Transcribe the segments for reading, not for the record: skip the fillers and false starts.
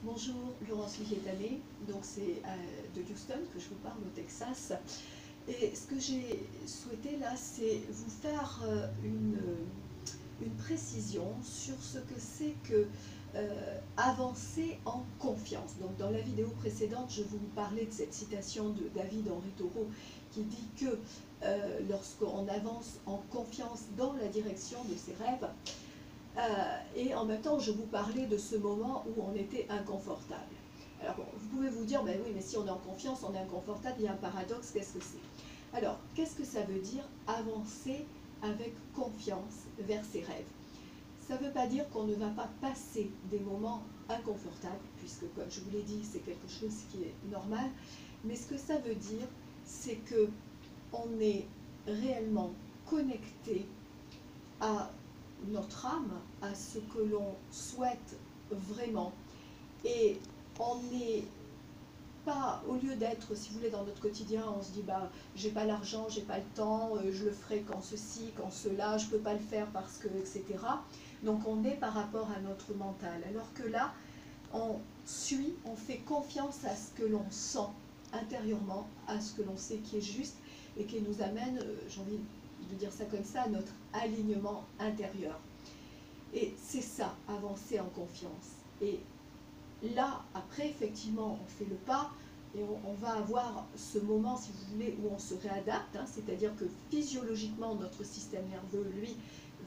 Bonjour, Laurence Liétané, donc c'est de Houston que je vous parle au Texas. Et ce que j'ai souhaité là, c'est vous faire une précision sur ce que c'est que avancer en confiance. Donc dans la vidéo précédente, je vous parlais de cette citation de David Henri Thoreau qui dit que lorsqu'on avance en confiance dans la direction de ses rêves, et en même temps, je vous parlais de ce moment où on était inconfortable. Alors, bon, vous pouvez vous dire, ben oui, mais si on est en confiance, on est inconfortable, il y a un paradoxe, qu'est-ce que c'est? Alors, qu'est-ce que ça veut dire avancer avec confiance vers ses rêves? Ça ne veut pas dire qu'on ne va pas passer des moments inconfortables, puisque, comme je vous l'ai dit, c'est quelque chose qui est normal, mais ce que ça veut dire, c'est qu'on est réellement connecté à notre âme, à ce que l'on souhaite vraiment. Et on n'est pas, au lieu d'être, si vous voulez, dans notre quotidien, on se dit, bah, j'ai pas l'argent, j'ai pas le temps, je le ferai quand ceci, quand cela, je peux pas le faire parce que, etc. Donc on est par rapport à notre mental. Alors que là, on suit, on fait confiance à ce que l'on sent intérieurement, à ce que l'on sait qui est juste et qui nous amène, j'ai envie de dire ça comme ça, à notre alignement intérieur. Et c'est ça, avancer en confiance. Et là, après, effectivement, on fait le pas et on va avoir ce moment, si vous voulez, où on se réadapte, hein, c'est-à-dire que physiologiquement, notre système nerveux, lui,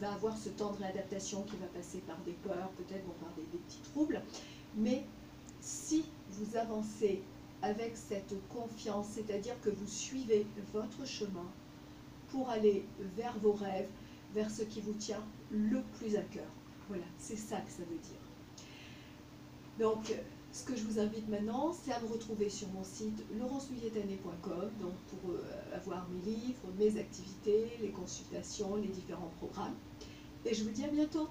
va avoir ce temps de réadaptation qui va passer par des peurs, peut-être par des petits troubles. Mais si vous avancez avec cette confiance, c'est-à-dire que vous suivez votre chemin pour aller vers vos rêves, vers ce qui vous tient le plus à cœur. Voilà, c'est ça que ça veut dire. Donc, ce que je vous invite maintenant, c'est à me retrouver sur mon site laurencehuilletane.com, donc pour avoir mes livres, mes activités, les consultations, les différents programmes. Et je vous dis à bientôt.